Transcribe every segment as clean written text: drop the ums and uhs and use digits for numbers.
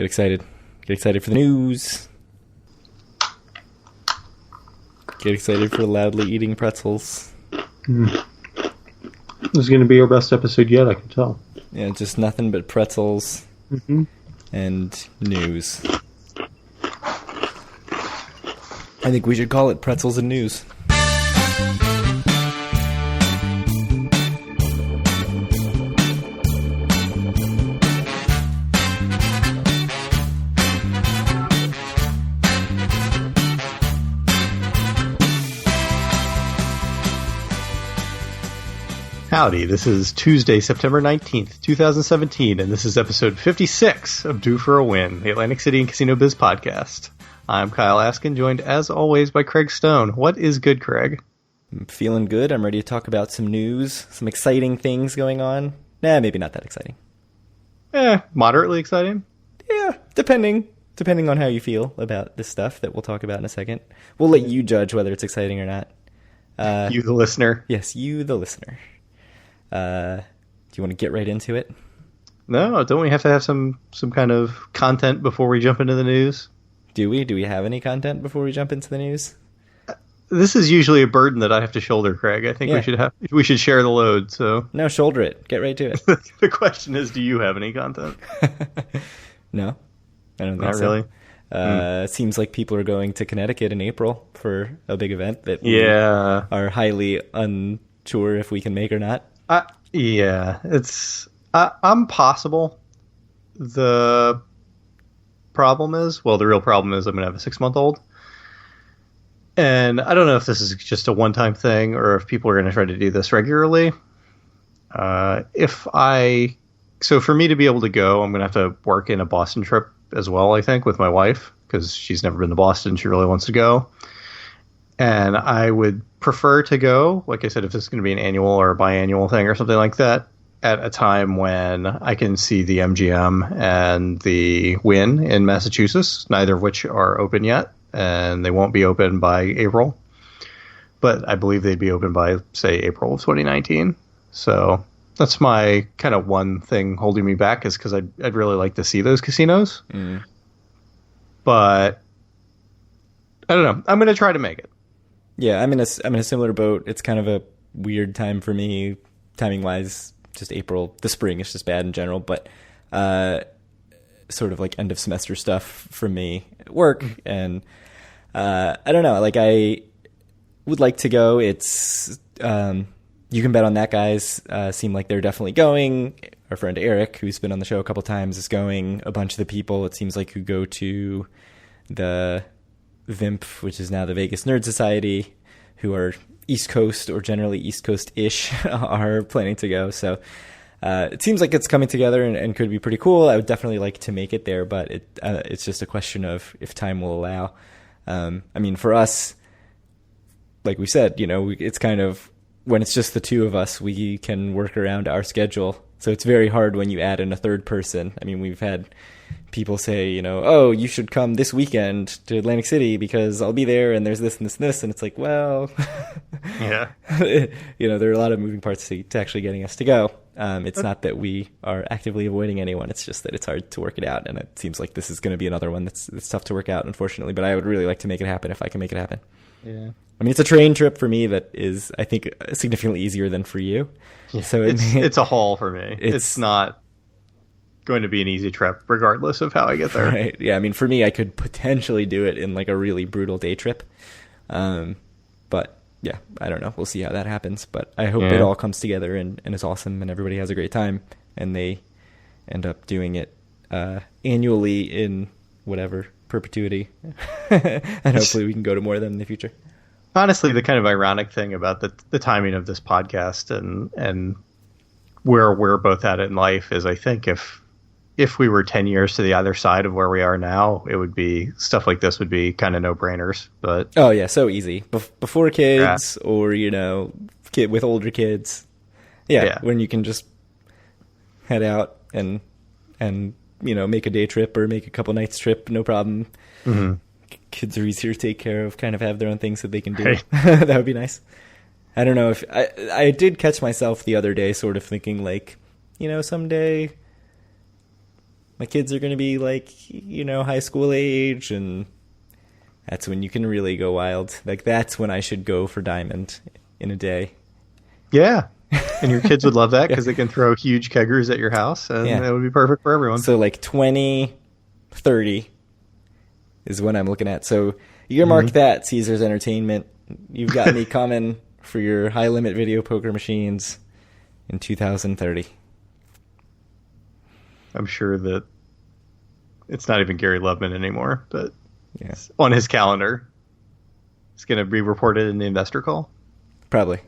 Get excited. Get excited for the news. Get excited for loudly eating pretzels. This is going to be our best episode yet, I can tell. Yeah, just nothing but pretzels and news. I think we should call it Pretzels and News. Howdy, this is Tuesday, September 19th, 2017, and this is episode 56 of Due for a Win, the Atlantic City and Casino Biz podcast. I'm Kyle Askin, joined as always by Craig Stone. What is good, Craig? I'm feeling good. I'm ready to talk about some news, some exciting things going on. Nah, maybe not that exciting. Moderately exciting? Yeah, depending on how you feel about this stuff that we'll talk about in a second. We'll let you judge whether it's exciting or not. You, the listener. Yes, you, the listener. Do you want to get right into it? No, don't we have to have some kind of content before we jump into the news? Do we? Do we have any content before we jump into the news? This is usually a burden that I have to shoulder, Craig. I think we should share the load. So no, shoulder it. Get right to it. The question is, do you have any content? No, I don't think Not so. Really. It seems like people are going to Connecticut in April for a big event that we are highly unsure if we can make or not. I'm possible. The real problem is I'm going to have a 6-month-old. And I don't know if this is just a one-time thing or if people are going to try to do this regularly. So for me to be able to go, I'm going to have to work in a Boston trip as well, I think, with my wife, because she's never been to Boston. She really wants to go. And I would prefer to go, like I said, if it's going to be an annual or a biannual thing or something like that, at a time when I can see the MGM and the Wynn in Massachusetts, neither of which are open yet, and they won't be open by April. But I believe they'd be open by, say, April of 2019. So that's my kind of one thing holding me back, is because I'd really like to see those casinos. But I don't know. I'm going to try to make it. Yeah, I'm in a similar boat. It's kind of a weird time for me, timing wise. Just April, the spring is just bad in general, but sort of like end of semester stuff for me at work, and I don't know. Like, I would like to go. It's you can bet on that. Guys seem like they're definitely going. Our friend Eric, who's been on the show a couple times, is going. A bunch of the people, it seems like, who go to the VIMP, which is now the Vegas Nerd Society, who are East Coast or generally East Coast-ish, are planning to go. So it seems like it's coming together and could be pretty cool. I would definitely like to make it there, but it's just a question of if time will allow. I mean, for us, like we said, it's kind of, when it's just the two of us, we can work around our schedule. So it's very hard when you add in a third person. I mean, we've had people say, oh, you should come this weekend to Atlantic City because I'll be there and there's this and this and this. And it's like, well, yeah, there are a lot of moving parts to actually getting us to go. It's not that we are actively avoiding anyone. It's just that it's hard to work it out. And it seems like this is going to be another one that's tough to work out, unfortunately. But I would really like to make it happen if I can make it happen. Yeah. I mean, it's a train trip for me that is, I think, significantly easier than for you. Yeah, so it's a haul for me. It's not going to be an easy trip, regardless of how I get there. Right. Yeah. I mean, for me, I could potentially do it in like a really brutal day trip. But yeah, I don't know. We'll see how that happens. But I hope it all comes together and is awesome and everybody has a great time and they end up doing it annually in whatever perpetuity. And hopefully we can go to more of them in the future. Honestly, the kind of ironic thing about the timing of this podcast and where we're both at in life is, I think if we were 10 years to the other side of where we are now, it would be stuff like this would be kind of no-brainers. But oh yeah, so easy. Before kids, or kid with older kids. Yeah, when you can just head out and make a day trip or make a couple nights trip, no problem. Mm-hmm. Kids are easier to take care of, kind of have their own things that they can do. Right. That would be nice. I don't know if I did catch myself the other day sort of thinking like, someday My kids are going to be like, high school age, and that's when you can really go wild. Like, that's when I should go for Diamond in a day. Yeah. And your kids would love that because they can throw huge keggers at your house, and it would be perfect for everyone. So like 2030 is when I'm looking at. So earmark that, Caesars Entertainment. You've got me coming for your high-limit video poker machines in 2030. I'm sure that it's not even Gary Loveman anymore, but it's on his calendar. It's going to be reported in the investor call. Probably.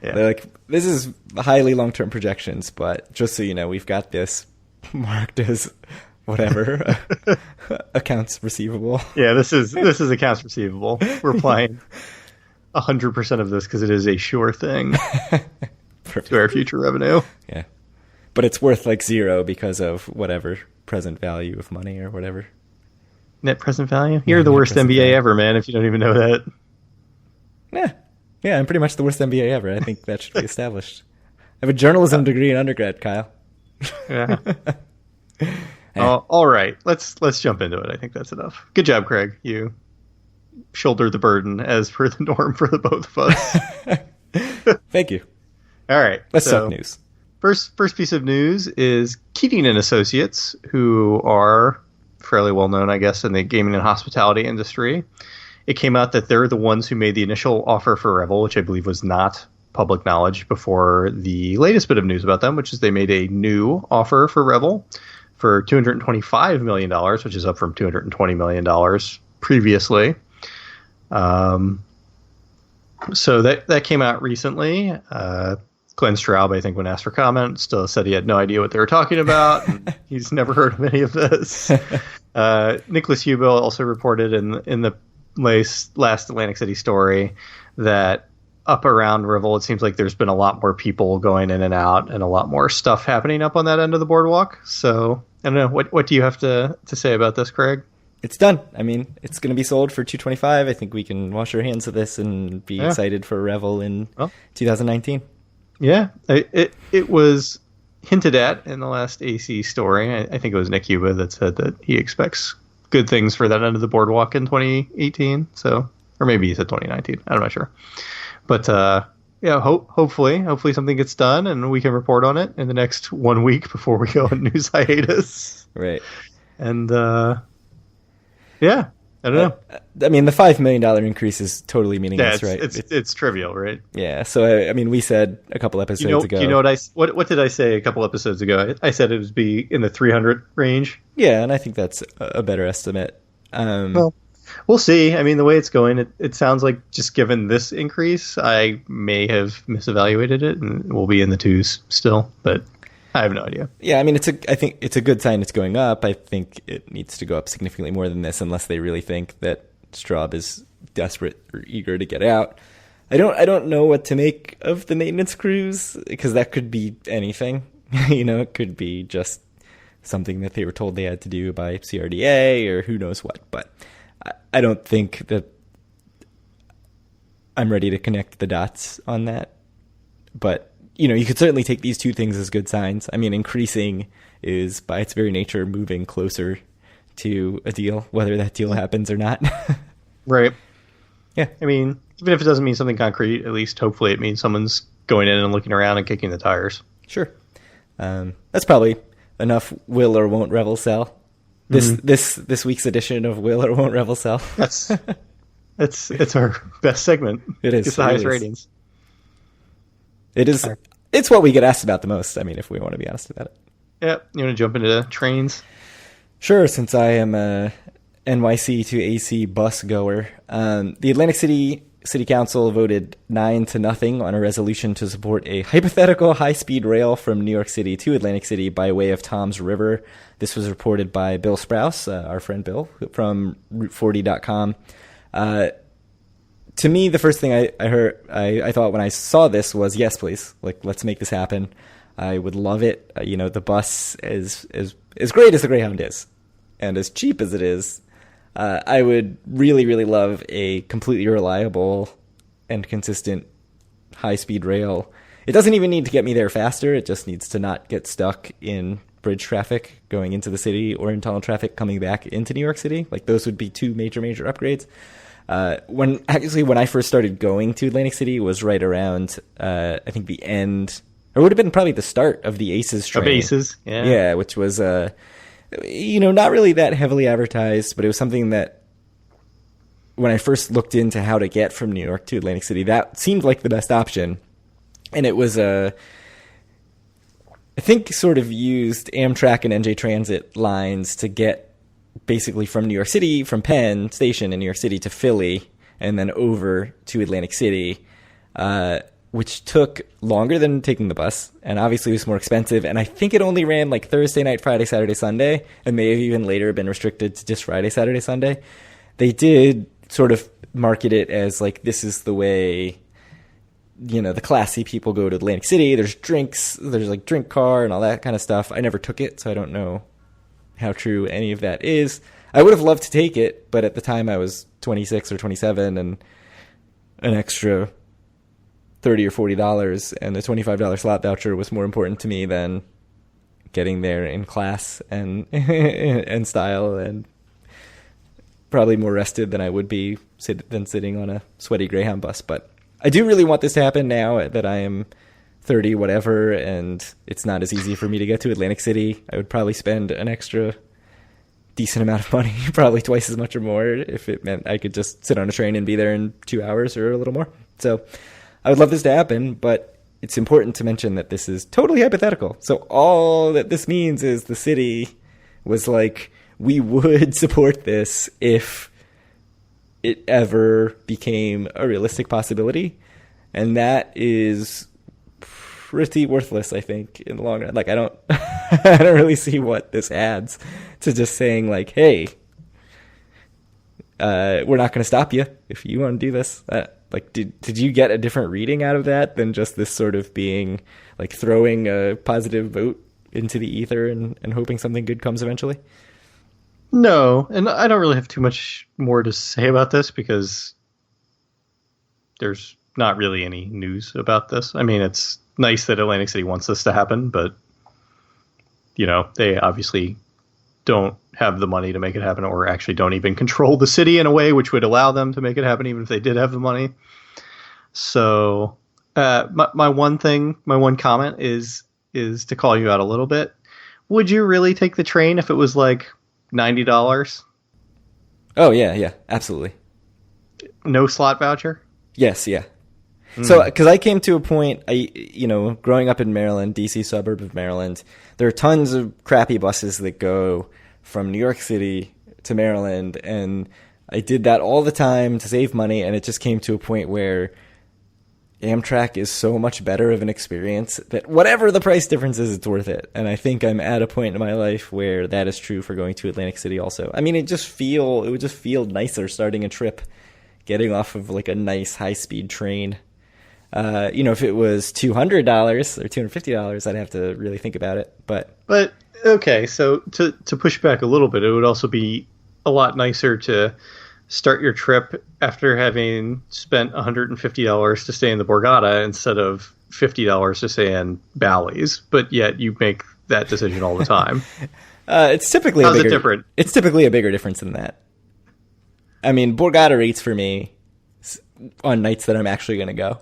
Yeah. They're like, this is highly long-term projections, but just so you know, we've got this marked as whatever accounts receivable. Yeah, this is accounts receivable. We're applying 100% of this because it is a sure thing to our future revenue. Yeah. But it's worth like zero because of whatever present value of money or whatever. Net present value? You're the worst MBA ever, man, if you don't even know that. Yeah, I'm pretty much the worst MBA ever. I think that should be established. I have a journalism degree in undergrad, Kyle. Yeah. All right. Let's jump into it. I think that's enough. Good job, Craig. You shouldered the burden as per the norm for the both of us. Thank you. All right. Let's talk news. First piece of news is Keating and Associates, who are fairly well known, I guess, in the gaming and hospitality industry. It came out that they're the ones who made the initial offer for Revel, which I believe was not public knowledge before the latest bit of news about them, which is they made a new offer for Revel for $225 million, which is up from $220 million previously. So that came out recently. Glenn Straub, I think, when asked for comment, still said he had no idea what they were talking about. And he's never heard of any of this. Nicholas Hubo also reported in the last Atlantic City story that up around Revel, it seems like there's been a lot more people going in and out and a lot more stuff happening up on that end of the boardwalk. So I don't know. What do you have to say about this, Craig? It's done. I mean, it's going to be sold for $225. I think we can wash our hands of this and be excited for Revel in 2019. Yeah, it was hinted at in the last AC story. I think it was Nick Huba that said that he expects good things for that end of the boardwalk in 2018. So, or maybe he said 2019. I'm not sure. But hopefully something gets done and we can report on it in the next 1 week before we go on news hiatus. Right. And I don't know. I mean, the $5 million increase is totally meaningless, right? It's trivial, right? Yeah. So, I mean, we said a couple episodes ago. You know what did I say a couple episodes ago? I said it would be in the 300 range. Yeah, and I think that's a better estimate. Well, we'll see. I mean, the way it's going, it sounds like just given this increase, I may have misevaluated it, and we'll be in the twos still, but I have no idea. Yeah, I mean, I think it's a good sign it's going up. I think it needs to go up significantly more than this, unless they really think that Straub is desperate or eager to get out. I don't know what to make of the maintenance crews, because that could be anything. It could be just something that they were told they had to do by CRDA or who knows what. But I don't think that I'm ready to connect the dots on that. But you could certainly take these two things as good signs. I mean, increasing is by its very nature moving closer to a deal, whether that deal happens or not. Right. Yeah. I mean, even if it doesn't mean something concrete, at least hopefully it means someone's going in and looking around and kicking the tires. Sure. That's probably enough will or won't Revel sell. This week's edition of Will or Won't Revel Sell. It's our best segment. It is. It's the highest ratings. It is. It's what we get asked about the most. I mean, if we want to be honest about it. Yeah. You want to jump into trains? Sure. Since I am a NYC to AC bus goer, the Atlantic City Council voted 9-0 on a resolution to support a hypothetical high-speed rail from New York City to Atlantic City by way of Tom's River. This was reported by Bill Sprouse, our friend Bill, from Route40.com. To me, the first thing I thought when I saw this was, yes, please, let's make this happen. I would love it. The bus is as great as the Greyhound is, and as cheap as it is. I would really, really love a completely reliable and consistent high-speed rail. It doesn't even need to get me there faster. It just needs to not get stuck in bridge traffic going into the city or in tunnel traffic coming back into New York City. Like those would be two major upgrades. When I first started going to Atlantic City was right around, I think the end, or would have been probably the start of the Aces train. Of Aces, yeah. Yeah, which was, not really that heavily advertised, but it was something that when I first looked into how to get from New York to Atlantic City, that seemed like the best option. And it was, I think, sort of used Amtrak and NJ Transit lines to get basically from New York City, from Penn Station in New York City to Philly, and then over to Atlantic City, which took longer than taking the bus, and obviously was more expensive. And I think it only ran like Thursday night, Friday, Saturday, Sunday, and may have even later been restricted to just Friday, Saturday, Sunday. They did sort of market it as like, this is the way, the classy people go to Atlantic City. There's drinks, there's like drink car and all that kind of stuff. I never took it, so I don't know how true any of that is. I would have loved to take it, but at the time I was 26 or 27, and an extra $30 or $40 and a $25 slot voucher was more important to me than getting there in class and and style, and probably more rested than I would be than sitting on a sweaty Greyhound bus. But I do really want this to happen now that I am 30 whatever, and it's not as easy for me to get to Atlantic City. I would probably spend an extra decent amount of money, probably twice as much or more, if it meant I could just sit on a train and be there in 2 hours or a little more. So I would love this to happen, but it's important to mention that this is totally hypothetical. So all that this means is the city was like, we would support this if it ever became a realistic possibility. And that is pretty worthless, I think, in the long run. Like, I don't I don't really see what this adds to just saying like, hey, we're not going to stop you if you want to do this. Like, did you get a different reading out of that than just this sort of being like throwing a positive vote into the ether and hoping something good comes eventually? No, and I don't really have too much more to say about this because there's not really any news about this. I mean, it's nice that Atlantic City wants this to happen, but, they obviously don't have the money to make it happen, or actually don't even control the city in a way which would allow them to make it happen, even if they did have the money. So my one comment is to call you out a little bit. Would you really take the train if it was like $90? Oh, yeah, absolutely. No slot voucher? Yes, yeah. So, because I came to a point, growing up in Maryland, DC suburb of Maryland, there are tons of crappy buses that go from New York City to Maryland, and I did that all the time to save money, and it just came to a point where Amtrak is so much better of an experience that whatever the price difference is, it's worth it. And I think I'm at a point in my life where that is true for going to Atlantic City also. I mean, it would just feel nicer starting a trip, getting off of like a nice high-speed train. If it was $200 or $250, I'd have to really think about it. But okay, so to push back a little bit, it would also be a lot nicer to start your trip after having spent $150 to stay in the Borgata instead of $50 to stay in Bally's. But yet you make that decision all the time. It's typically How's it different? It's typically a bigger difference than that. I mean, Borgata rates for me on nights that I'm actually going to go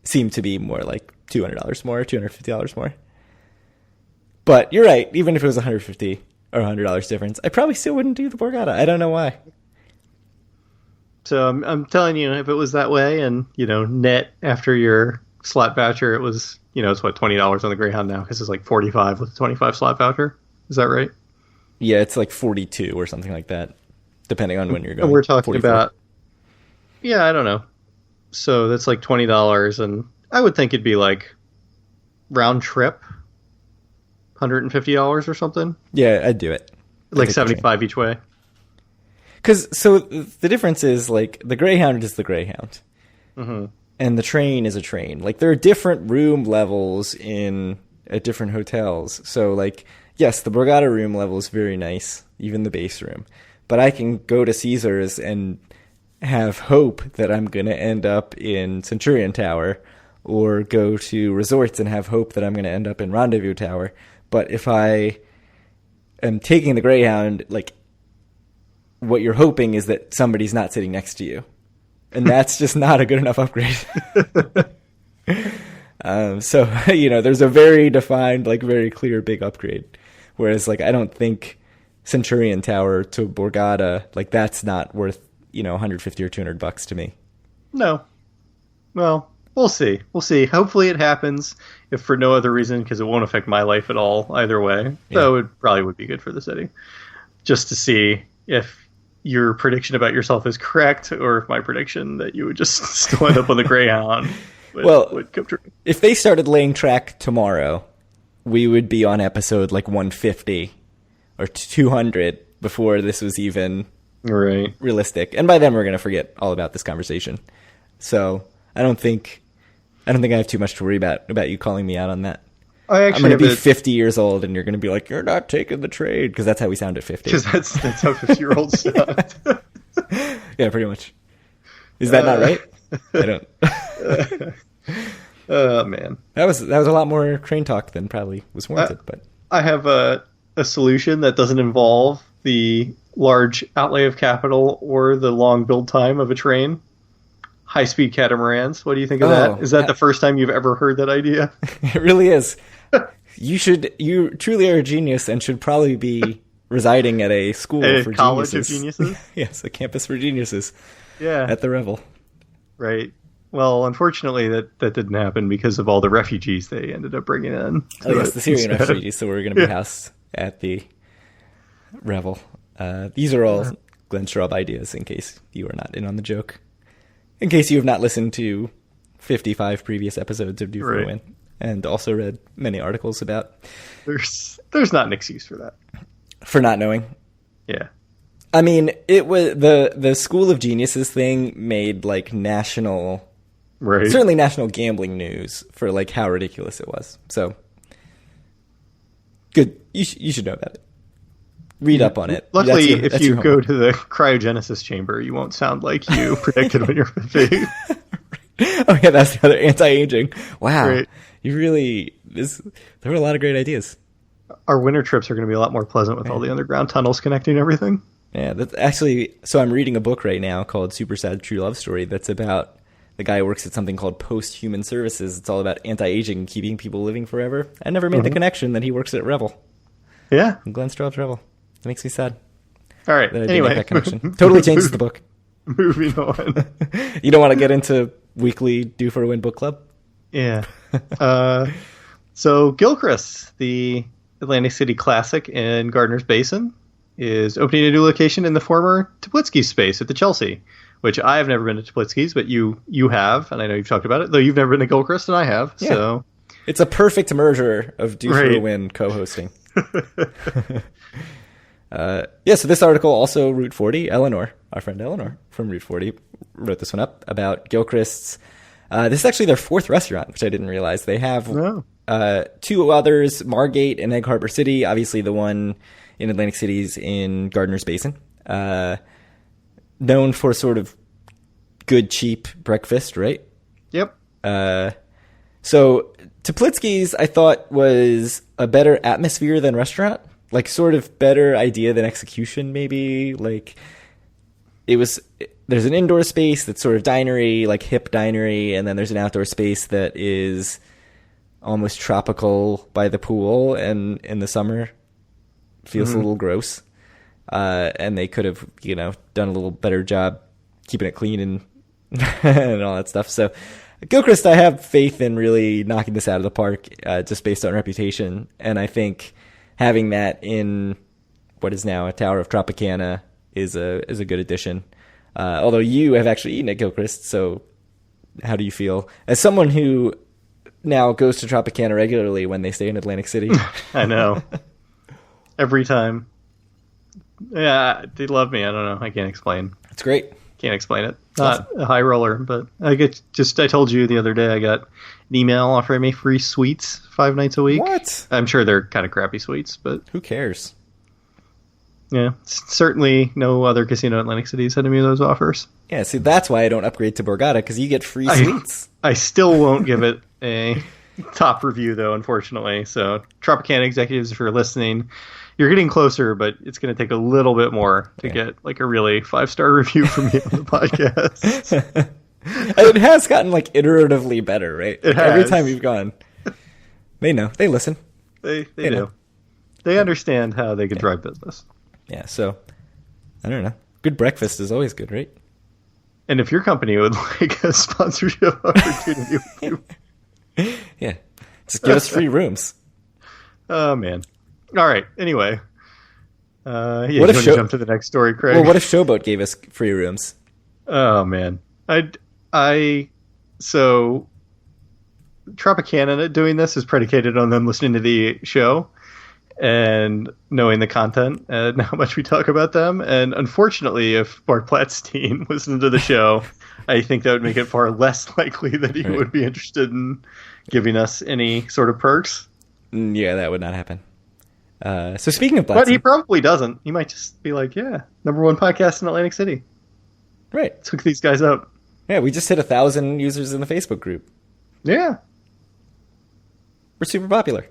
seem to be more like $200 more, $250 more. But you're right. Even if it was $150 or $100 difference, I probably still wouldn't do the Borgata. I don't know why. So I'm telling you, if it was that way, and net after your slot voucher, it was it's what, $20 on the Greyhound now because it's like $45 with a $25 slot voucher. Is that right? Yeah, it's like $42 or something like that, depending on when you're going. And we're talking 44. about, I don't know. So that's like $20, and I would think it'd be like round trip, $150 or something. Yeah, I'd do it. Like 75 each way. So the difference is like the Greyhound is the Greyhound, and the train is a train. Like there are different room levels at different hotels. So like yes, the Borgata room level is very nice, even the base room. But I can go to Caesars and have hope that I'm going to end up in Centurion Tower, or go to resorts and have hope that I'm going to end up in Rendezvous Tower. But if I am taking the Greyhound, like, what you're hoping is that somebody's not sitting next to you. And that's just not a good enough upgrade. So, there's a very defined, like, very clear big upgrade. Whereas, like, I don't think Centurion Tower to Borgata, like, that's not worth, $150 or $200 to me. No. Well, we'll see. We'll see. Hopefully it happens, if for no other reason, because it won't affect my life at all either way. Yeah. Though it probably would be good for the city. Just to see if your prediction about yourself is correct, or if my prediction that you would just still end up on the Greyhound would come true. If they started laying track tomorrow, we would be on episode like 150 or 200 before this was even realistic. And by then we're going to forget all about this conversation. So I don't think I have too much to worry about you calling me out on that. I'm going to be 50 years old, and you're going to be like, "You're not taking the trade," because that's how we sound at 50. Because that's how 50-year-olds sound. Yeah, pretty much. Is that not right? I don't. Oh man, that was a lot more train talk than probably was warranted. But I have a solution that doesn't involve the large outlay of capital or the long build time of a train. High-speed catamarans. What do you think of that? Is that the first time you've ever heard that idea? It really is. You truly are a genius and should probably be residing at a school for college geniuses. Of geniuses? Yes, a campus for geniuses. Yeah. At the Revel. Right. Well, unfortunately, that didn't happen because of all the refugees they ended up bringing in. Oh, yes, the Syrian refugees. So we're going to be housed at the Revel. These are all Glenn Straub ideas, in case you are not in on the joke. In case you have not listened to 55 previous episodes of DFAW and also read many articles about. There's not an excuse for that. For not knowing. Yeah. I mean, it was the School of Geniuses thing made like national, certainly national gambling news for like how ridiculous it was. So good. You should know about it. Read up on it. Luckily, if you go to the cryogenesis chamber, you won't sound like you predicted when you're 50. Oh yeah, that's the other anti-aging. Wow, right. You really there were a lot of great ideas. Our winter trips are going to be a lot more pleasant with all the underground tunnels connecting everything. Yeah, that's actually. So I'm reading a book right now called Super Sad True Love Story. That's about the guy who works at something called Post-Human Services. It's all about anti-aging and keeping people living forever. I never made the connection that he works at Revel. Yeah, Glenn Straub's Revel. That makes me sad. All right. Anyway, that connection. Totally changes the book. Moving on. You don't want to get into weekly Due for a Win book club? Yeah. So Gilchrist, the Atlantic City Classic in Gardner's Basin, is opening a new location in the former Teplitsky's space at the Chelsea, which I have never been to Teplitsky's, but you have, and I know you've talked about it, though you've never been to Gilchrist, and I have. Yeah. So it's a perfect merger of Due for a Win co-hosting. So this article also Route 40, Eleanor, our friend Eleanor from Route 40 wrote this one up about Gilchrist's. This is actually their fourth restaurant, which I didn't realize. They have two others, Margate and Egg Harbor City. Obviously the one in Atlantic City's in Gardner's Basin. Known for sort of good, cheap breakfast, right? Yep. So Teplitsky's, I thought, was a better atmosphere than restaurant. Like, sort of better idea than execution, maybe. Like, there's an indoor space that's sort of dinery, like hip dinery, and then there's an outdoor space that is almost tropical by the pool, and in the summer feels a little gross. And they could have, done a little better job keeping it clean and and all that stuff. So Gilchrist, I have faith in really knocking this out of the park, just based on reputation. And I think having that in what is now a Tower of Tropicana is a good addition. Although you have actually eaten at Gilchrist, so how do you feel? As someone who now goes to Tropicana regularly when they stay in Atlantic City. I know. Every time. Yeah, they love me. I don't know. I can't explain. It's great. Can't explain it. Not a high roller, but I told you the other day I got an email offering me free suites 5 nights a week. What? I'm sure they're kind of crappy suites, but who cares? Yeah, certainly no other casino in Atlantic City sending me those offers. Yeah, see, that's why I don't upgrade to Borgata, because you get free suites. I still won't give it top review, though, unfortunately. So, Tropicana executives, if you're listening, you're getting closer, but it's going to take a little bit more to get like a really 5-star review from me on the podcast. It has gotten like iteratively better, right? Like, every time we've gone, they know, they listen, they do. Know. They understand how they can drive business. Yeah, so I don't know. Good breakfast is always good, right? And if your company would like a sponsorship opportunity with you, yeah, just give us free rooms. Oh man! All right. Anyway, what if you jump to the next story, Craig? Well, what if Showboat gave us free rooms? Oh man, so Tropicana doing this is predicated on them listening to the show and knowing the content and how much we talk about them. And unfortunately, if Bart Platzstein listened to the show, I think that would make it far less likely that he would be interested in giving us any sort of perks. Yeah, that would not happen. So speaking of Platzstein... But he probably doesn't. He might just be like, yeah, #1 podcast in Atlantic City. Right. Let's hook these guys up. Yeah, we just hit 1,000 users in the Facebook group. Yeah. We're super popular.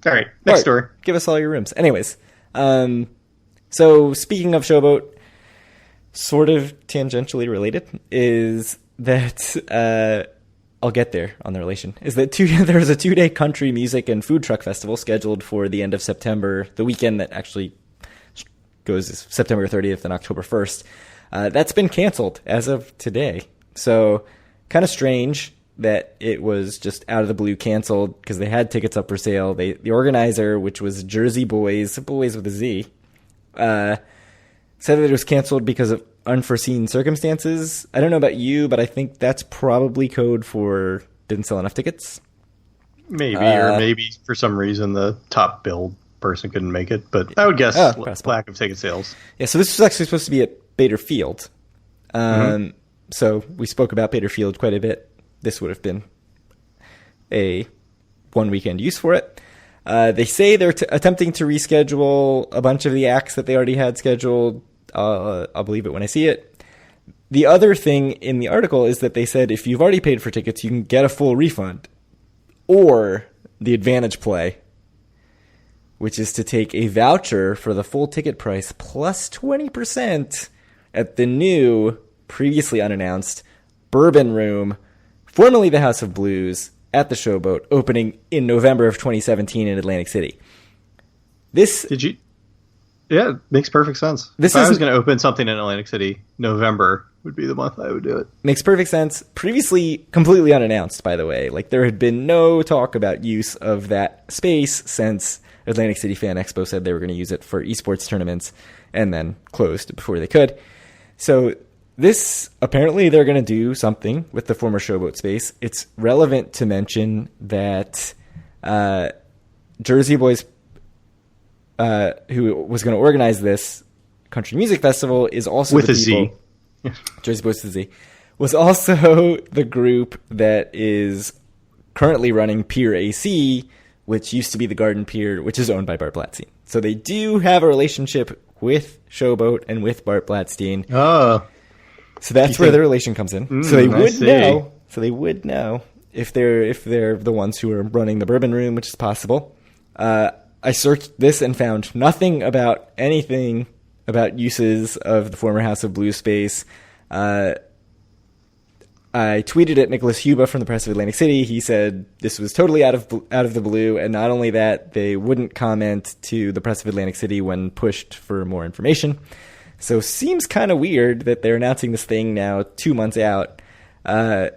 All right, next story. Give us all your rooms. Anyways, so speaking of Showboat, sort of tangentially related, is that I'll get there on the relation. Is that there was a 2-day country music and food truck festival scheduled for the end of September, the weekend that actually goes September 30th and October 1st. That's been canceled as of today. So kind of strange that it was just out of the blue canceled because they had tickets up for sale. The organizer, which was Jersey Boys with a Z, said that it was canceled because of unforeseen circumstances. I don't know about you, but I think that's probably code for didn't sell enough tickets. Maybe, or maybe for some reason the top billed person couldn't make it. But I would guess lack of ticket sales. Yeah, so this was actually supposed to be at Bader Field. So we spoke about Bader Field quite a bit. This would have been a one weekend use for it. They say they're attempting to reschedule a bunch of the acts that they already had scheduled. I'll believe it when I see it. The other thing in the article is that they said if you've already paid for tickets, you can get a full refund. Or the advantage play, which is to take a voucher for the full ticket price plus 20% at the new, previously unannounced, Bourbon Room, formerly the House of Blues, at the Showboat, opening in November of 2017 in Atlantic City. Yeah, it makes perfect sense. If I was going to open something in Atlantic City, November would be the month I would do it. Makes perfect sense. Previously completely unannounced, by the way. Like, there had been no talk about use of that space since Atlantic City Fan Expo said they were going to use it for esports tournaments and then closed before they could. So this, apparently they're going to do something with the former Showboat space. It's relevant to mention that Jersey Boys, who was going to organize this country music festival, is also with the a people, Z. Jersey Boys with a Z, was also the group that is currently running Pier AC, which used to be the Garden Pier, which is owned by Bart Platzstein. So they do have a relationship with Showboat and with Bart Platzstein. Oh. So that's where the relation comes in. So they would know. So they would know if they're the ones who are running the Bourbon Room, which is possible. I searched this and found nothing about anything about uses of the former House of Blues space. I tweeted at Nicholas Huba from the Press of Atlantic City. He said this was totally out of the blue, and not only that, they wouldn't comment to the Press of Atlantic City when pushed for more information. So seems kind of weird that they're announcing this thing now 2 months out. I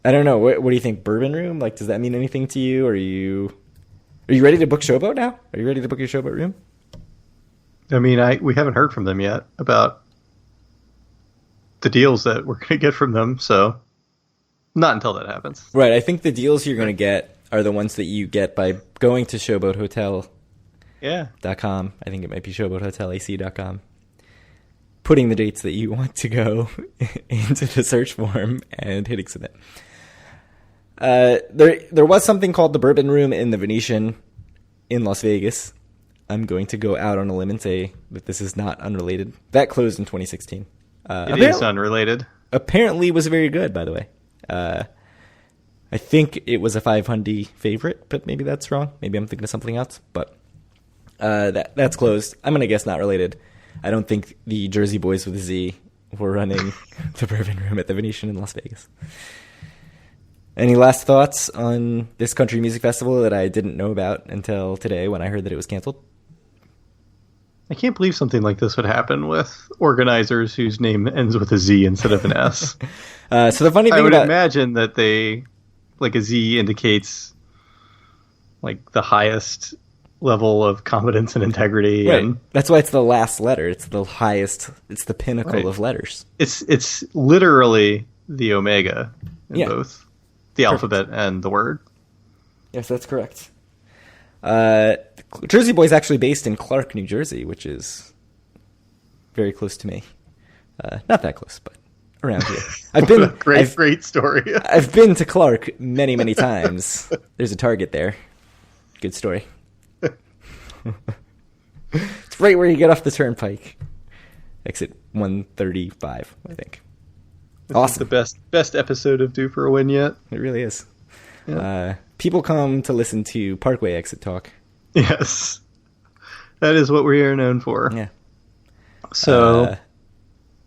don't know. What do you think? Bourbon Room? Like, does that mean anything to you? Are you ready to book Showboat now? Are you ready to book your Showboat room? I mean, we haven't heard from them yet about the deals that we're going to get from them, so not until that happens. Right. I think the deals you're going to get are the ones that you get by going to showboathotel.com. I think it might be showboathotelac.com. Putting the dates that you want to go into the search form and hitting submit. There was something called the Bourbon Room in the Venetian in Las Vegas. I'm going to go out on a limb and say that this is not unrelated. That closed in 2016. It is unrelated. Apparently was very good, by the way. I think it was a 500 favorite, but maybe that's wrong. Maybe I'm thinking of something else. But that's closed. I'm going to guess not related. I don't think the Jersey Boys with a Z were running the Bourbon Room at the Venetian in Las Vegas. Any last thoughts on this country music festival that I didn't know about until today when I heard that it was canceled? I can't believe something like this would happen with organizers whose name ends with a Z instead of an S. So the funny thing I would about imagine that they, like, a Z indicates like the highest level of competence and integrity. right. And That's why it's the last letter. It's the highest. It's the pinnacle Right. of letters. it's literally the omega in Yeah. both the alphabet and the word. Yes, that's correct. Jersey Boy's actually based in Clark, New Jersey, which is very close to me. Not that close, but around here. I've been Great story. I've been to Clark many, many times. There's a Target there. Good story. It's right where you get off the turnpike. Exit 135, I think. This Awesome. is the best episode of Due for a Win yet. It really is. Yeah. People come to listen to Parkway Exit Talk. Yes. That is what we are known for. Yeah. So,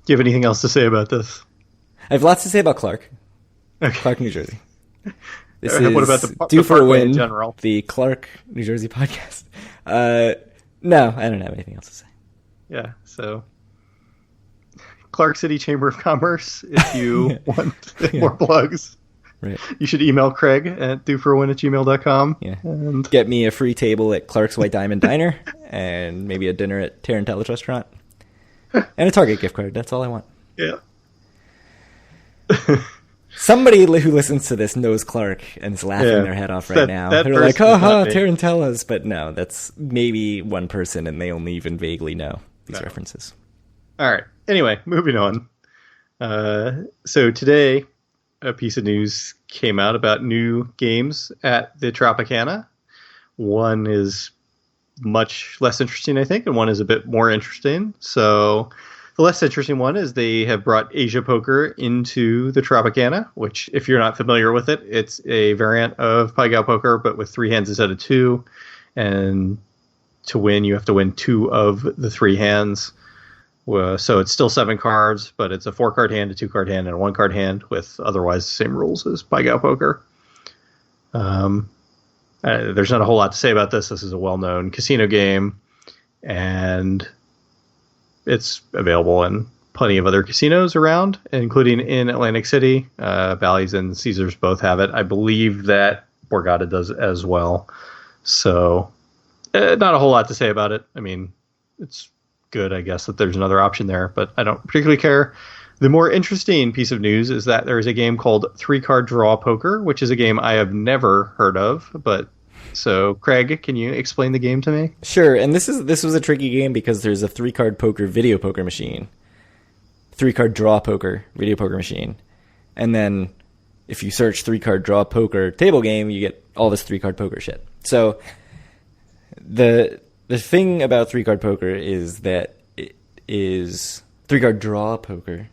do you have anything else to say about this? I have lots to say about Clark. Okay. Clark, New Jersey. This What is about the Due for a Parkway in Win, general? the Clark, New Jersey podcast. No, I don't have anything else to say. Yeah, so Clark City Chamber of Commerce, if you want more plugs, Right. you should email Craig at dueforwin@gmail.com. Yeah. And Get me a free table at Clark's White Diamond Diner and maybe a dinner at Tarantella's Restaurant and a Target gift card. That's all I want. yeah. Somebody who listens to this knows Clark and is laughing Yeah. their head off right now. that They're like, person is ha, not me." Tarantella's. But no, that's maybe one person and they only even vaguely know these No. references. All right. Anyway, moving on. So today, a piece of news came out about new games at the Tropicana. One is much less interesting, I think, and one is a bit more interesting. So the less interesting one is they have brought Asia Poker into the Tropicana, which, if you're not familiar with it, it's a variant of Pai Gow Poker, but with 3 hands instead of 2. And to win, you have to win 2 of the 3 hands. So it's still 7 cards, but it's a 4-card hand, a 2-card hand, and a 1-card hand with otherwise the same rules as Pai Gow Poker. There's not a whole lot to say about this. This is a well-known casino game, and it's available in plenty of other casinos around, including in Atlantic City. Bally's and Caesars both have it. I believe that Borgata does as well. So not a whole lot to say about it. I mean, it's good, I guess, that there's another option there, but I don't particularly care. The more interesting piece of news is that there is a game called 3-Card Draw Poker, which is a game I have never heard of. But so, Craig, can you explain the game to me? Sure, and this was a tricky game because there's a 3-card poker video poker machine, 3-card draw poker video poker machine, and then if you search 3-card draw poker table game, you get all this 3-card poker shit. So the thing about 3-card poker is that it is 3-card draw poker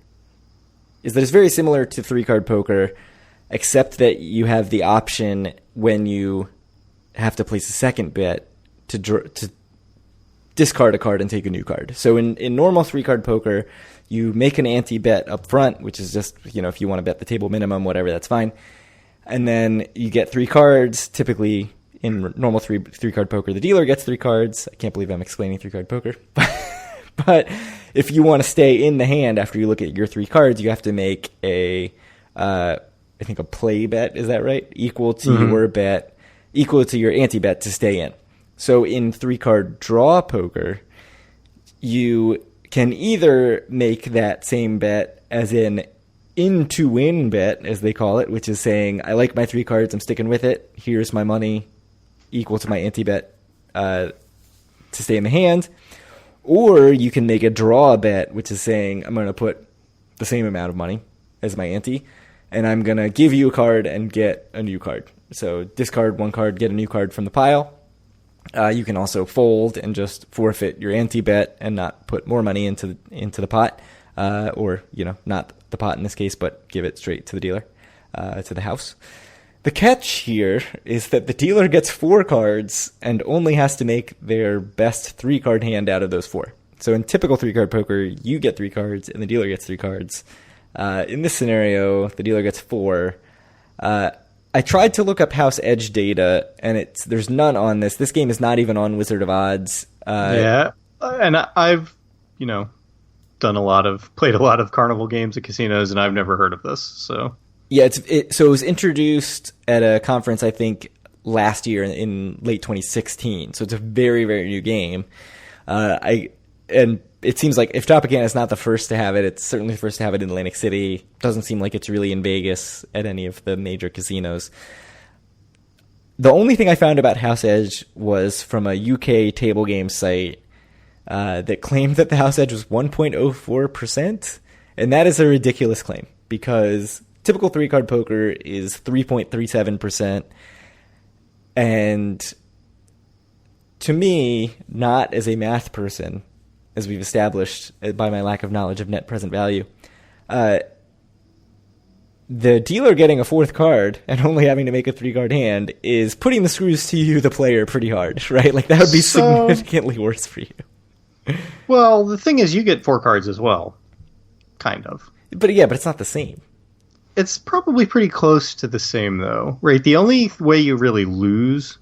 is that it's very similar to 3-card poker, except that you have the option when you have to place a second bet to discard a card and take a new card. So in normal 3-card poker, you make an ante-bet up front, which is just, if you want to bet the table minimum, whatever, that's fine. And then you get 3 cards. Typically, in normal 3-card poker, the dealer gets 3 cards. I can't believe I'm explaining 3-card poker. But if you want to stay in the hand after you look at your 3 cards, you have to make I think a play bet, is that right? Equal to your ante-bet to stay in. So in 3-card draw poker, you can either make that same bet as an in-to-win bet, as they call it, which is saying, I like my 3 cards, I'm sticking with it, here's my money, equal to my ante-bet to stay in the hand. Or you can make a draw bet, which is saying, I'm going to put the same amount of money as my ante, and I'm going to give you a card and get a new card. So discard 1 card, get a new card from the pile. You can also fold and just forfeit your ante-bet and not put more money into the pot, or not the pot in this case, but give it straight to the dealer, to the house. The catch here is that the dealer gets 4 cards and only has to make their best 3-card hand out of those 4. So in typical 3-card poker, you get 3 cards and the dealer gets 3 cards. In this scenario, the dealer gets 4. I tried to look up House Edge data, and there's none on this. This game is not even on Wizard of Odds. Yeah, and I've, played a lot of carnival games at casinos, and I've never heard of this. So yeah, so it was introduced at a conference, I think, last year in late 2016. So it's a very, very new game. And it seems like if Tropicana is not the first to have it, it's certainly the first to have it in Atlantic City. Doesn't seem like it's really in Vegas at any of the major casinos. The only thing I found about House Edge was from a UK table game site that claimed that the House Edge was 1.04%. And that is a ridiculous claim because typical 3-card poker is 3.37%. And to me, not as a math person, as we've established by my lack of knowledge of net present value, the dealer getting a 4th card and only having to make a 3-card hand is putting the screws to you, the player, pretty hard, right? Like that would be significantly worse for you. Well, the thing is, you get 4 cards as well, kind of. But it's not the same. It's probably pretty close to the same, though, right? The only way you really lose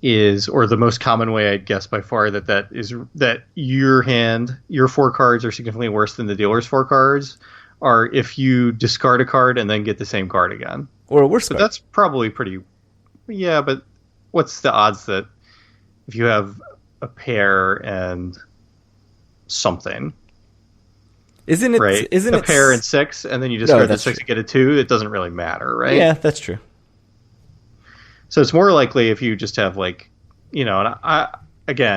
is, or the most common way I'd guess by far, that your 4 cards are significantly worse than the dealer's 4 cards, are if you discard a card and then get the same card again. Or a worse card. That's probably pretty... Yeah, but what's the odds that if you have a pair and something... Isn't it pair and 6, and then you discard the 6 and get a 2? It doesn't really matter, right? Yeah, that's true. So it's more likely if you just have again,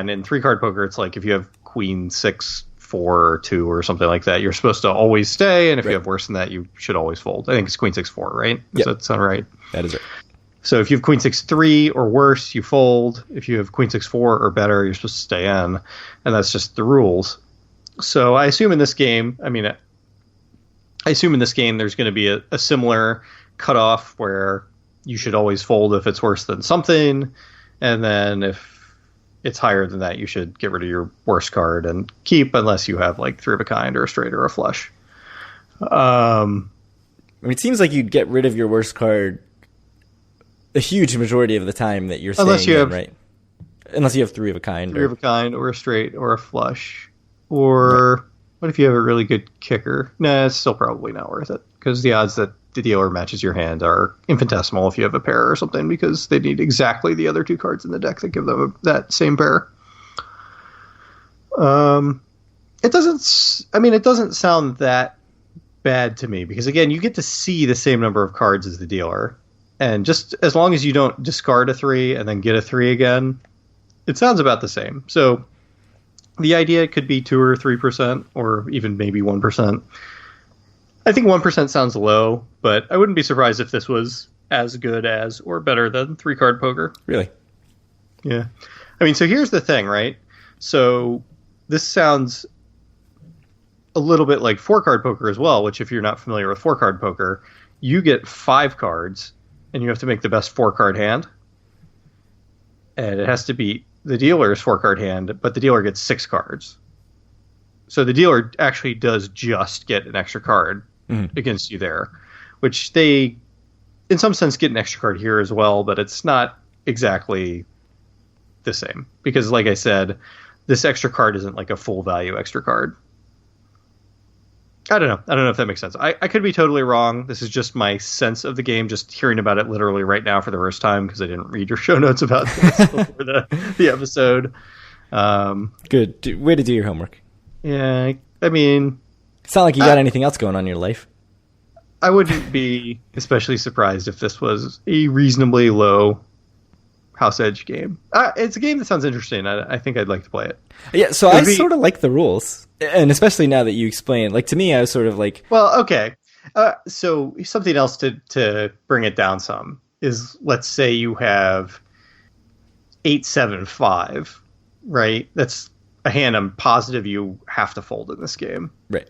in 3-card poker, it's like if you have queen 6, 4, 2 or something like that, you're supposed to always stay, and if you have worse than that, you should always fold. I think it's queen 6, 4, right? Does that sound right? That is right. So if you have queen 6, 3 or worse, you fold. If you have queen 6, 4 or better, you're supposed to stay in, and that's just the rules. So I assume in this game, there's going to be a similar cutoff where you should always fold if it's worse than something, and then if it's higher than that, you should get rid of your worst card and keep, unless you have like 3 of a kind or a straight or a flush. It seems like you'd get rid of your worst card a huge majority of the time that you're staying in, right? Unless you have 3 of a kind. 3 of a kind or a straight or a flush. Or what if you have a really good kicker? Nah, it's still probably not worth it, because the odds that the dealer matches your hand are infinitesimal if you have a pair or something, because they need exactly the other 2 cards in the deck that give them that same pair. It doesn't sound that bad to me, because again, you get to see the same number of cards as the dealer, and just as long as you don't discard a 3 and then get a 3 again, it sounds about the same. So the idea could be 2 or 3%, or even maybe 1%. I think 1% sounds low, but I wouldn't be surprised if this was as good as or better than 3-card poker. Really? Yeah. So here's the thing, right? So this sounds a little bit like 4-card poker as well, which if you're not familiar with 4-card poker, you get 5 cards, and you have to make the best 4-card hand. And it has to beat the dealer's 4-card hand, but the dealer gets 6 cards. So the dealer actually does just get an extra card against you there, which they, in some sense, get an extra card here as well, but it's not exactly the same. Because, like I said, this extra card isn't like a full value extra card. I don't know if that makes sense. I could be totally wrong. This is just my sense of the game, just hearing about it literally right now for the first time, because I didn't read your show notes about this before the episode. Good. Way to do your homework. Yeah, it's not like you got anything else going on in your life. I wouldn't be especially surprised if this was a reasonably low House Edge game. It's a game that sounds interesting. I think I'd like to play it. Yeah, so I sort of like the rules, and especially now that you explain. Like, to me, I was sort of like... Well, okay. So something else to bring it down some is, let's say you have 8-7-5, right? That's a hand I'm positive you have to fold in this game. Right.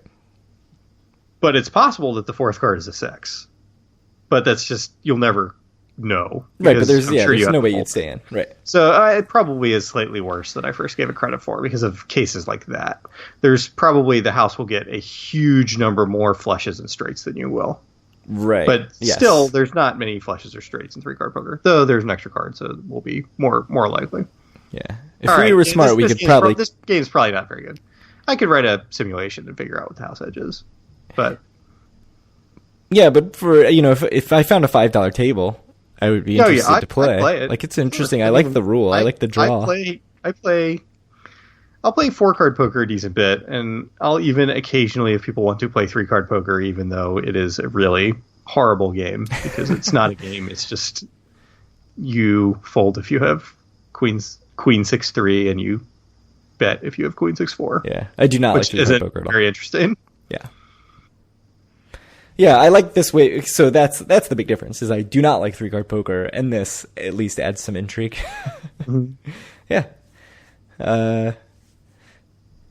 But it's possible that the 4th card is a 6. But that's just, you'll never no. Right, but there's I'm sure there's you no have way to you'd stay in. Right. So it probably is slightly worse than I first gave it credit for because of cases like that. There's probably the house will get a huge number more flushes and straights than you will. Right. But yes. still, there's not many flushes or straights in 3-card poker, though there's an extra card, so it will be more likely. Yeah. If we were smart, we could probably... This game's probably not very good. I could write a simulation and figure out what the house edge is, but... Yeah, but for, if I found a $5 table, I would be interested to play. I'd play it. Like, it's interesting. I like the rule. I like the draw. I'll play 4-card poker a decent bit, and I'll even occasionally, if people want to, play 3-card poker, even though it is a really horrible game, because it's not a game. It's just you fold if you have queen 6-3, and you bet if you have queen 6-4. Yeah, I do not like 3-card poker at all. Very interesting. Yeah. Yeah, I like this way. So that's the big difference. Is I do not like 3-card poker, and this at least adds some intrigue. Mm-hmm. Yeah.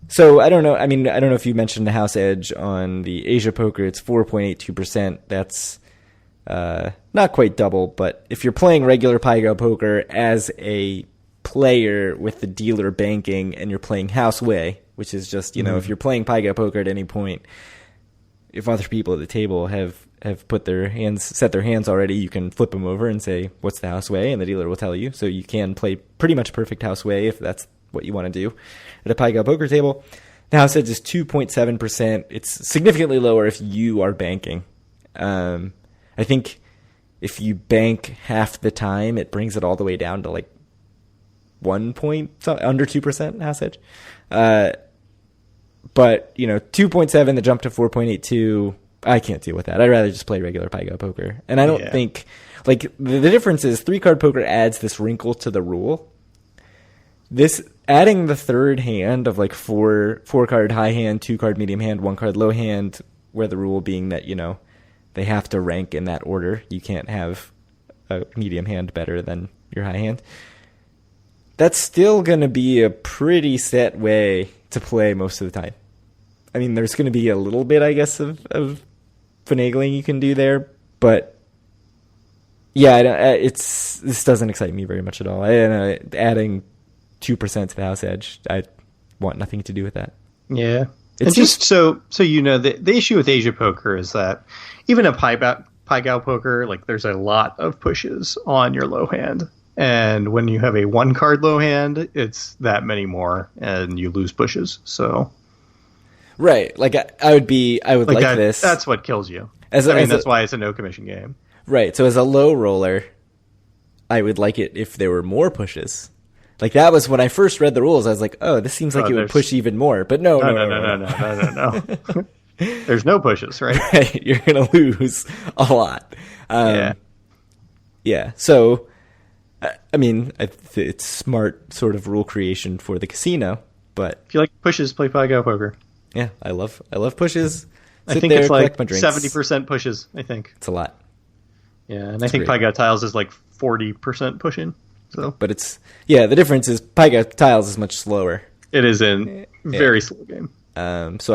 So I don't know. I mean, I don't know if you mentioned the house edge on the Asia poker. It's 4.82%. That's not quite double, but if you're playing regular Pai-Gow poker as a player with the dealer banking, and you're playing house way, which is just if you're playing Pai-Gow poker at any point. If other people at the table have put their hands, set their hands already, you can flip them over and say, what's the house way? And the dealer will tell you. So you can play pretty much perfect house way if that's what you want to do at a Pai-Gow poker table. The house edge is 2.7%. It's significantly lower if you are banking. I think if you bank half the time, it brings it all the way down to like under 2% house edge. But, 2.7, the jump to 4.82, I can't deal with that. I'd rather just play regular Pai-Gow poker. And I don't think, the difference is 3-card poker adds this wrinkle to the rule. This, adding the third hand of 4-card high hand, 2-card medium hand, 1-card low hand, where the rule being that, they have to rank in that order. You can't have a medium hand better than your high hand. That's still going to be a pretty set way to play most of the time. I mean, there's going to be a little bit, I guess, of finagling you can do there, but yeah, this doesn't excite me very much at all. Adding 2% to the house edge, I want nothing to do with that. Yeah, it's just so the issue with Asia poker is that even a Pai-Gow poker, there's a lot of pushes on your low hand. And when you have a 1-card low hand, it's that many more, and you lose pushes. So, right, I would like that, this. That's what kills you. That's why it's a no commission game. Right. So as a low roller, I would like it if there were more pushes. That was when I first read the rules. I was like, oh, this seems like it would push even more. But no. There's no pushes, right? Right. You're gonna lose a lot. Yeah. So. I mean, it's smart sort of rule creation for the casino, but if you like pushes, play Pai-Gow poker. Yeah, I love pushes. I think it's 70% pushes. I think it's a lot. Yeah, and I think Pai-Gow tiles is 40% pushing. So, but the difference is Pai-Gow tiles is much slower. It is a very slow game. So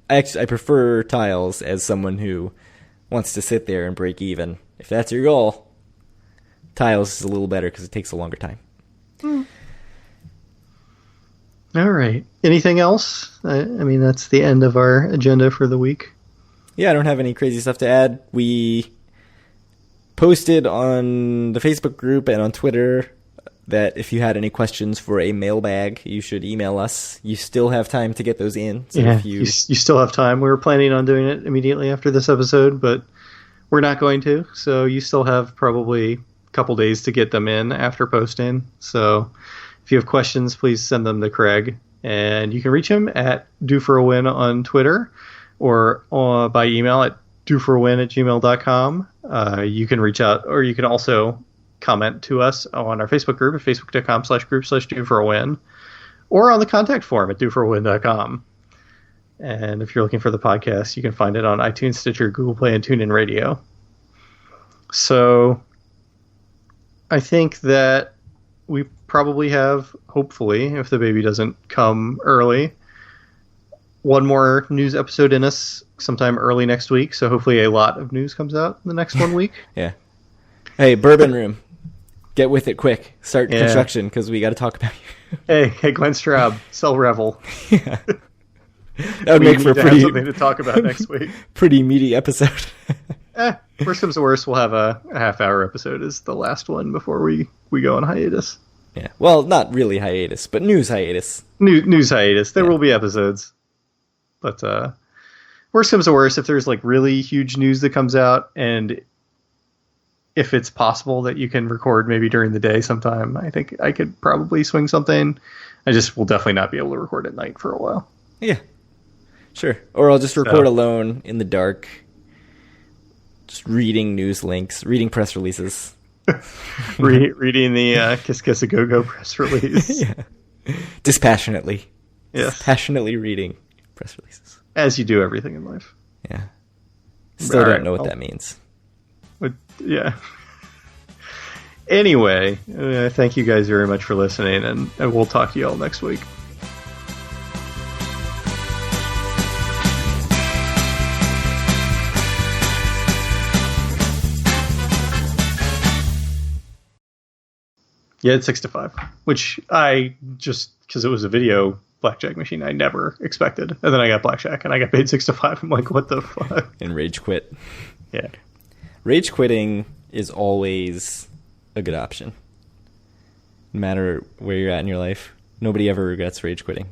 I prefer tiles as someone who wants to sit there and break even. If that's your goal. Tiles is a little better because it takes a longer time. All right. Anything else? I mean, that's the end of our agenda for the week. Yeah, I don't have any crazy stuff to add. We posted on the Facebook group and on Twitter that if you had any questions for a mailbag, you should email us. You still have time to get those in. So yeah, you still have time. We were planning on doing it immediately after this episode, but we're not going to. So you still have probably couple days to get them in after posting. So if you have questions, please send them to Craig, and you can reach him at doforawin on Twitter or by email at doforawin@gmail.com. You can reach out, or you can also comment to us on our Facebook group at facebook.com/group/doforawin, or on the contact form at doforawin.com. And if you're looking for the podcast, you can find it on iTunes, Stitcher, Google Play, and TuneIn Radio. So I think that we probably have, hopefully, if the baby doesn't come early, one more news episode in us sometime early next week. So hopefully a lot of news comes out in the next 1 week. Yeah. Hey, Bourbon Room, get with it quick. Start construction because we got to talk about you. Hey, Glenn Straub, sell Revel. Yeah. That would make for a have something to talk about next week. Pretty meaty episode. Worst comes to worst, we'll have a half-hour episode as the last one before we go on hiatus. Yeah, well, not really hiatus, but news hiatus. News hiatus. There will be episodes. But worst comes to worst, if there's like really huge news that comes out, and if it's possible that you can record maybe during the day sometime, I think I could probably swing something. I just will definitely not be able to record at night for a while. Yeah, sure. Or I'll just record alone in the dark, just reading news links, reading press releases. Reading the Kiss Kiss a Go Go press release. Yeah. Dispassionately. Yes. Dispassionately reading press releases. As you do everything in life. Yeah. Still don't know what that means. Yeah. Anyway, thank you guys very much for listening, and we'll talk to you all next week. Yeah, it's 6-5, which I just, because it was a video blackjack machine, I never expected. And then I got blackjack, and I got paid 6-5. I'm like, what the fuck? And rage quit. Yeah. Rage quitting is always a good option. No matter where you're at in your life. Nobody ever regrets rage quitting.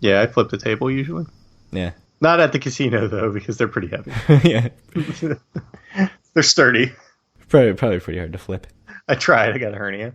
Yeah, I flip the table usually. Yeah. Not at the casino, though, because they're pretty heavy. Yeah. They're sturdy. Probably pretty hard to flip. I tried. I got a hernia.